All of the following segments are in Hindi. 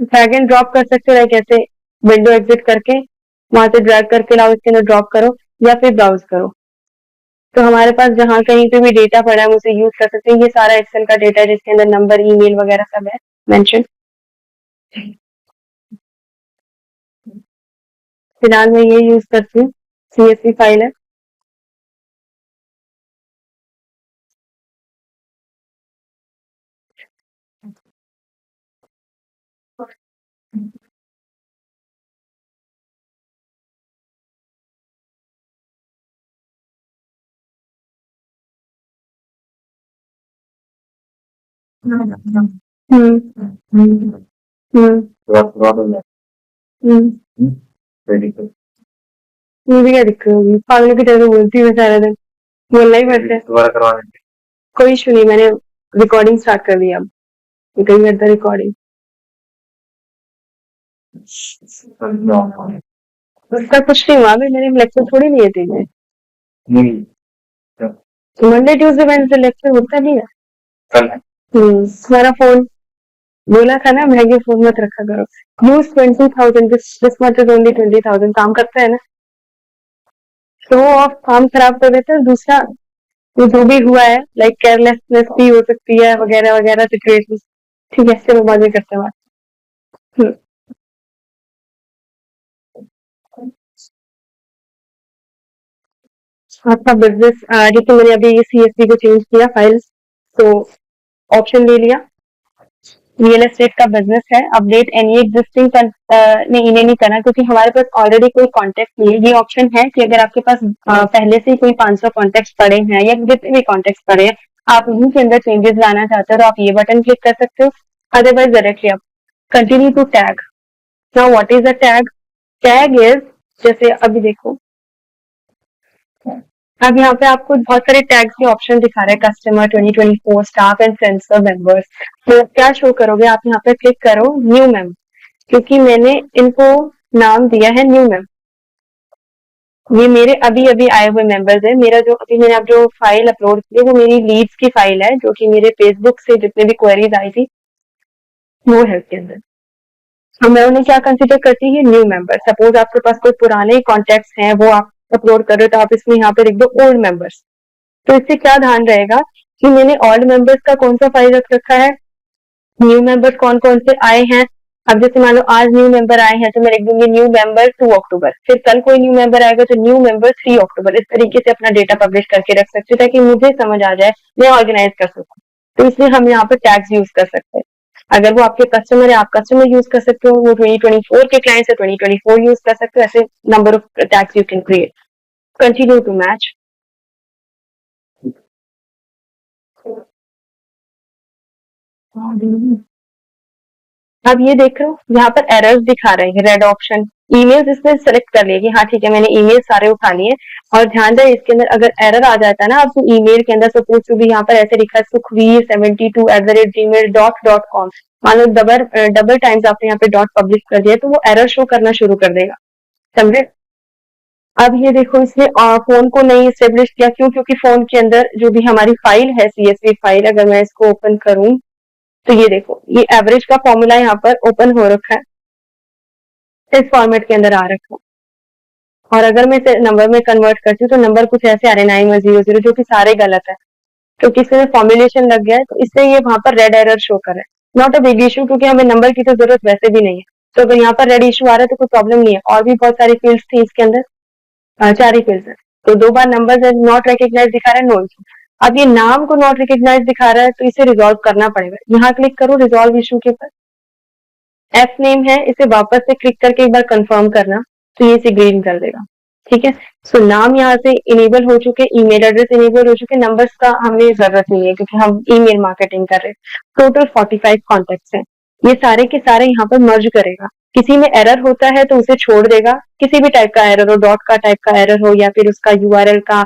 ड्रैग एंड ड्रॉप कर सकते हो, लाइक ऐसे विंडो एग्जिट करके वहां से ड्रैग करके लाओ, इसके अंदर ड्रॉप करो या फिर ब्राउज करो। तो हमारे पास जहाँ कहीं पे भी डेटा पड़ा है हम उसे यूज कर सकते हैं। ये सारा एक्सेल का डेटा है जिसके अंदर नंबर, ईमेल वगैरह सब है मेंशन। फिलहाल मैं ये यूज करती हूँ, सीएसवी फाइल है। हम्म हम्म हम्म मुझे क्या दिक्कत होगी, पागलों की तरह बोलती हूँ मैं सारा दिन, बोलना ही पड़ता है। दोबारा करवाने कोई इशू नहीं, मैंने रिकॉर्डिंग स्टार्ट कर दी अब, कहीं करता रिकॉर्डिंग। उसका कुछ नहीं हुआ, अभी मैंने लेक्चर थोड़ी लिए थे। नहीं, मंडे ट्यूसडे वेडनेसडे लेक्चर होता नहीं है कल। तुम्हारा फोन बोला था ना महंगे फोन मत रखा करो। Use 20,000, this much is only 20,000, काम करता है ना। शो ऑफ काम खराब कर देते हैं। दूसरा, वो जो भी हुआ है लाइक केयरलेसनेस भी हो सकती है वगैरह वगैरह सिचुएशन। ठीक है, चलो मजे करते हैं बात। हम्म, आपका बिजनेस, जैसे मैंने अभी ये सीएसवी को चेंज किया फाइल, तो ऑप्शन ले लिया, रियल एस्टेट का बिजनेस है, अपडेट एनी एग्जिस्टिंग, नहीं इन्हें नहीं करना क्योंकि हमारे पास ऑलरेडी कोई कॉन्टेक्ट नहीं है। ये ऑप्शन है कि अगर आपके पास पहले से ही कोई 500 कॉन्टेक्ट पड़े हैं या जितने भी कॉन्टेक्ट पड़े हैं, आप उन्हीं के अंदर चेंजेस लाना चाहते हो तो आप ये बटन क्लिक कर सकते हो। अदरवाइज डायरेक्टली आप continue to tag. Now what is a tag? Tag is, जैसे अभी देखो, अब यहाँ पे आपको बहुत सारे टैग्स के ऑप्शन दिखा रहे हैं, कस्टमर 2024, स्टाफ एंड फ्रेंड्स और मेंबर्स। तो क्या शो करोगे आप? यहाँ पे क्लिक करो न्यू मेंबर, क्योंकि मैंने इनको नाम दिया है न्यू मेंबर। ये मेरे अभी अभी आए हुए मेंबर्स हैं। मेरा जो अभी मैंने अब जो फाइल अपलोड की है वो मेरी लीड्स की फाइल है, जो कि मेरे फेसबुक से जितने भी क्वेरीज आई थी वो है उसके अंदर। तो मैं उन्हें क्या कंसिडर करती हूँ? New member. सपोज आपके पास कोई पुराने कॉन्टेक्ट्स हैं वो आप अपलोड कर रहे हो, तो आप इसमें यहाँ पे लिख दो ओल्ड मेंबर्स। तो इससे क्या ध्यान रहेगा कि मैंने ओल्ड मेंबर्स का कौन सा फाइल रख रखा है, न्यू मेंबर्स कौन कौन से आए हैं। अब जैसे मान लो आज न्यू मेंबर आए हैं तो मैं लिख दूंगी न्यू मेंबर 2 अक्टूबर, फिर कल कोई न्यू मेंबर आएगा तो न्यू मेंबर 3 अक्टूबर। इस तरीके से अपना डेटा पब्लिश करके रख सकते हो ताकि मुझे समझ आ जाए, मैं ऑर्गेनाइज कर सकूं। तो इसलिए हम यहाँ पे टैग्स यूज कर सकते हैं। अगर वो आपके कस्टमर है आप कस्टमर यूज कर सकते हो, वो 2024 के क्लाइंट्स है 2024 यूज कर सकते हो। ऐसे number of tags you can create. Continue to match. अब ये देख रहे हो यहाँ पर एरर्स दिखा रहे हैं, रेड ऑप्शन। ईमेल इसमें सेलेक्ट कर लिया कि हाँ ठीक है मैंने ईमेल सारे उठा लिए। और ध्यान दें इसके अंदर अगर एरर आ जाता है ना, आपको ईमेल के अंदर सपोज टू भी यहाँ पर ऐसे लिखा है sukhveer72@gmail.com, मान लो डबल डबल टाइम्स आपने यहाँ पे डॉट पब्लिश कर दिया तो वो एरर शो करना शुरू कर देगा। समझे? अब ये देखो इसने फोन को नहीं स्टेब्लिश किया, क्यों? क्योंकि फोन के अंदर जो भी हमारी फाइल है सीएसवी फाइल, अगर मैं इसको ओपन करूं तो ये देखो ये एवरेज का फॉर्मूला यहाँ पर ओपन हो रखा है, इस फॉर्मेट के अंदर आ रखा है। और अगर मैं इसे नंबर में कन्वर्ट करती हूँ तो नंबर कुछ ऐसे आ रहे 9100, जो कि सारे गलत है क्योंकि इसमें फॉर्मुलेशन लग गया है, तो इससे ये वहां पर रेड एरर शो कर रहा है। नॉट अ बिग इशू, क्योंकि हमें नंबर की तो जरूरत वैसे भी नहीं है। तो अगर यहाँ पर रेड इशू आ रहा है तो कोई प्रॉब्लम नहीं है। और भी बहुत सारी फील्ड्स थी इसके अंदर, 4 ही फील्ड्स है। तो 2 बार नंबर नॉट रिकग्नाइज दिखा रहा है, नो इशू। अब ये नाम को नॉट रिकग्नाइज दिखा रहा है तो इसे रिजॉल्व करना पड़ेगा। यहाँ क्लिक करो रिजॉल्व इशू के ऊपर, एफ नेम है, इसे वापस से क्लिक करके एक बार कंफर्म करना तो ये इसे ग्रीन कर देगा। ठीक है, सो नाम यहाँ से इनेबल हो चुके, ईमेल एड्रेस इनेबल हो चुके, नंबर्स का हमें जरूरत नहीं है क्योंकि हम ईमेल मार्केटिंग कर रहे हैं। टोटल 45 कॉन्टेक्ट हैं, ये सारे के सारे यहाँ पर मर्ज करेगा। किसी में एरर होता है तो उसे छोड़ देगा, किसी भी टाइप का एरर हो, डॉट का टाइप का एरर हो या फिर उसका यूआरएल का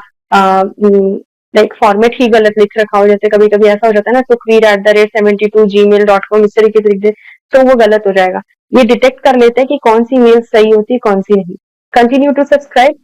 लाइक फॉर्मेट ही गलत लिख रखा हो, जैसे कभी कभी ऐसा हो जाता है ना sukhveer@72gmail.com इस तरीके से लिख दे तो वो गलत हो जाएगा। ये डिटेक्ट कर लेते हैं कि कौन सी मेल सही होती है कौन सी नहीं। Continue to subscribe.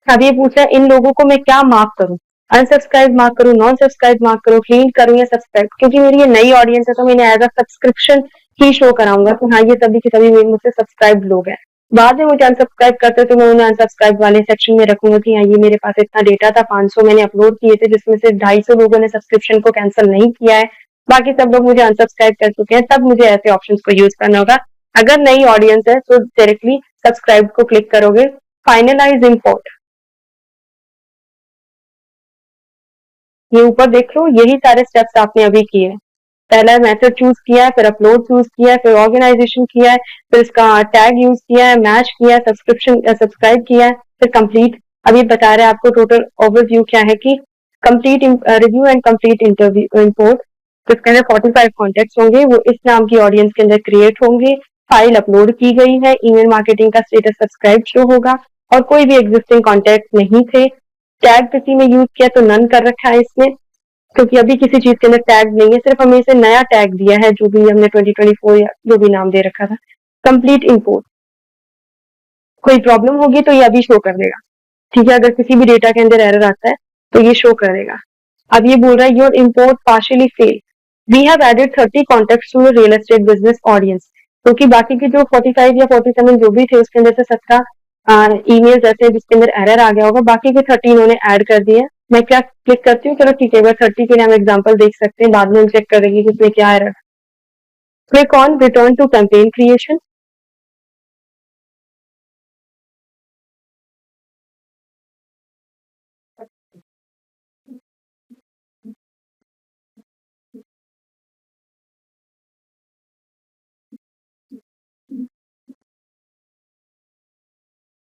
अब ये पूछा इन लोगों को मैं क्या माफ करूं, अनसब्सक्राइब मार्क करूँ, नॉन सब्सक्राइब मार्क करूँ, क्लीन करूँ या सब्सक्राइब, क्योंकि मेरी ये नई ऑडियंस है तो मैंने एज अ सब्सक्रिप्शन ही शो कराऊंगा कि हाँ ये सभी के सभी मुझसे सब्सक्राइब लोग हैं। बाद में मुझे अनसब्सक्राइब करते तो मैं उन्हें अनसब्सक्राइब वाले सेक्शन में रखूंगा कि हाँ ये मेरे पास इतना डेटा था, 500 मैंने अपलोड किए थे जिसमें से 250 लोगों ने सब्सक्रिप्शन को कैंसिल नहीं किया है, बाकी सब लोग मुझे अनसब्सक्राइब कर चुके हैं। तब मुझे ऐसे ऑप्शंस को यूज करना होगा। अगर नई ऑडियंस है तो डायरेक्टली सब्सक्राइब को क्लिक करोगे। फाइनलाइज इंपोर्ट, ये ऊपर देख लो, यही सारे स्टेप्स आपने अभी किए। पहला मेथड चूज किया है, फिर अपलोड चूज किया है, फिर ऑर्गेनाइजेशन किया है, फिर इसका टैग यूज किया है, मैच किया है, सब्सक्रिप्शन सब्सक्राइब किया है, फिर कंप्लीट। अभी बता रहे हैं आपको टोटल ओवरव्यू क्या है कि complete review and complete interview import, जिसके अंदर 45 कॉन्टेक्ट होंगे, वो इस नाम की ऑडियंस के अंदर क्रिएट होंगे। फाइल अपलोड की गई है, ईमेल मार्केटिंग का स्टेटस सब्सक्राइब शो होगा और कोई भी एग्जिस्टिंग कॉन्टेक्ट नहीं थे। टैग किसी में यूज किया तो नन कर रखा है इसमें, क्योंकि अभी किसी चीज के अंदर टैग नहीं है, सिर्फ हमें इसे नया टैग दिया है जो भी हमने 2024 या जो भी नाम दे रखा था। कंप्लीट इंपोर्ट, कोई प्रॉब्लम होगी तो ये अभी शो कर देगा, ठीक है। अगर किसी भी डेटा के अंदर एरर आता है तो ये शो करेगा। अब ये बोल रहा है your import partially fail, we have added 30 contact to real estate business audience, क्योंकि बाकी के जो 45 या 47 जो भी थे उसके अंदर से 17 ईमेल्स ऐसे जिसके अंदर एरर आ गया होगा, बाकी के 30 इन्होंने ऐड कर दिए। मैं क्या क्लिक करती हूँ, चलो ठीक है, 30 के लिए हम एग्जाम्पल देख सकते हैं, बाद में हम चेक करेंगे कि इसमें क्या error. Click on return to campaign creation,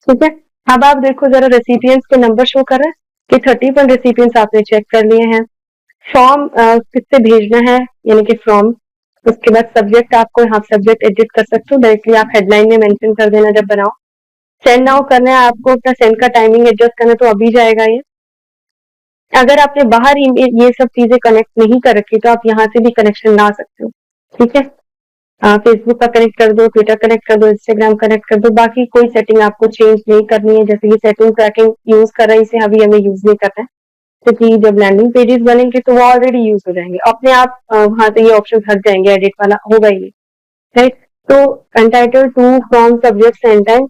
ठीक है। अब आप देखो जरा रेसिपिएंट्स के नंबर शो कर रहे हैं कि 31 रेसिपिएंट्स आपने चेक कर लिए हैं। फॉर्म किससे भेजना है, यानी कि फ्रॉम। उसके बाद सब्जेक्ट, आपको यहाँ सब्जेक्ट एडिट कर सकते हो, डायरेक्टली आप हेडलाइन में मेंशन कर देना जब बनाओ। सेंड नाउ करना है आपको, अपना सेंड का टाइमिंग एडजस्ट करना है तो अभी जाएगा ये। अगर आपने बाहर ये सब चीजें कनेक्ट नहीं कर रखी तो आप यहाँ से भी कनेक्शन ला सकते हो, ठीक है। फेसबुक का कनेक्ट कर दो, ट्विटर कनेक्ट कर दो, इंस्टाग्राम कनेक्ट कर दो, बाकी कोई सेटिंग आपको चेंज नहीं करनी है। जैसे ये सेटिंग ट्रैकिंग यूज कर रहे हैं, इसे अभी हमें यूज नहीं करना है, क्योंकि जब लैंडिंग पेजेस बनेंगे तो वो ऑलरेडी यूज हो जाएंगे अपने आप, वहां से ये ऑप्शन हट जाएंगे, एडिट वाला होगा ही, राइट। तो entitle to from subject send time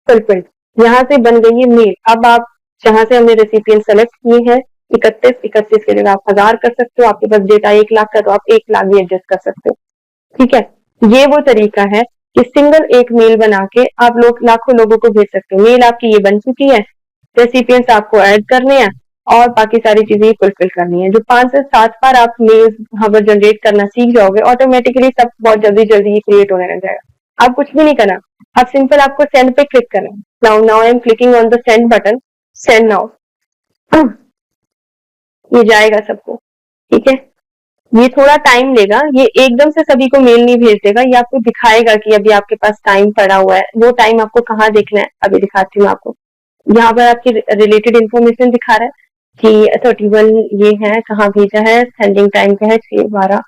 fulfilled, यहाँ से बन गई है मेल। अब आप जहां से हमने रेसिपिएंट सेलेक्ट किए हैं 31 के जगह आप 1000 कर सकते हो, आपके पास डेटा 1 लाख का तो आप 1 लाख भी एडजस्ट कर सकते हो, ठीक है। ये वो तरीका है कि सिंगल एक मेल बना के आप लोग लाखों लोगों को भेज सकते हो। मेल आपकी ये बन चुकी है, रेसिपिएंट्स आपको ऐड करने हैं और बाकी सारी चीजें फुलफिल करनी है। जो 5 से 7 बार आप मेल अगर जनरेट करना सीख जाओगे, ऑटोमेटिकली सब बहुत जल्दी जल्दी ही क्रिएट होने लग जाएगा। आप कुछ भी नहीं करना, आप सिंपल आपको सेंड पे क्लिक करना है। Now I am clicking on the send button, send now, ये जाएगा सबको, ठीक है। ये थोड़ा टाइम लेगा, ये एकदम से सभी को मेल नहीं भेज देगा, ये आपको दिखाएगा कि अभी आपके पास टाइम पड़ा हुआ है। वो टाइम आपको कहाँ देखना है, अभी दिखाती हूँ आपको। यहाँ पर आपकी रिलेटेड इन्फॉर्मेशन दिखा रहा है कि 31 ये है, कहाँ भेजा है, सेंडिंग टाइम क्या है, 6:12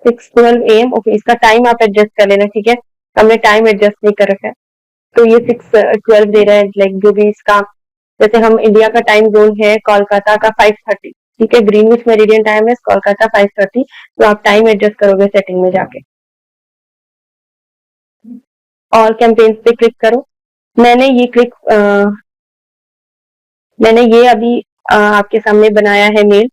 6:12 AM। ओके, इसका टाइम आप एडजस्ट कर लेना, ठीक है। हमने टाइम एडजस्ट नहीं कर रखा है तो ये 6:12 दे रहा है, लाइक जो भी इसका, जैसे हम इंडिया का टाइम जोन है कोलकाता का 5:30, ठीक है। ग्रीनविच मेरिडियन टाइम है कोलकाता 5:30, तो आप टाइम एडजस्ट करोगे सेटिंग में जाके। और कैंपेन्स पे क्लिक करो। मैंने ये क्लिक मैंने ये अभी आपके सामने बनाया है मेल,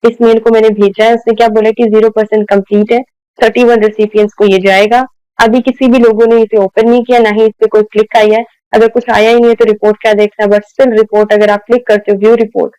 इस मेल को मैंने भेजा है। उसने क्या बोला कि 0% कंप्लीट है, 31 रेसिपिएंट्स को ये जाएगा। अभी किसी भी लोगों ने इसे ओपन नहीं किया, ना ही इस पे कोई क्लिक आया है। अगर कुछ आया ही नहीं है तो रिपोर्ट क्या देखना है, बट स्टिल रिपोर्ट अगर आप क्लिक करते हो व्यू रिपोर्ट,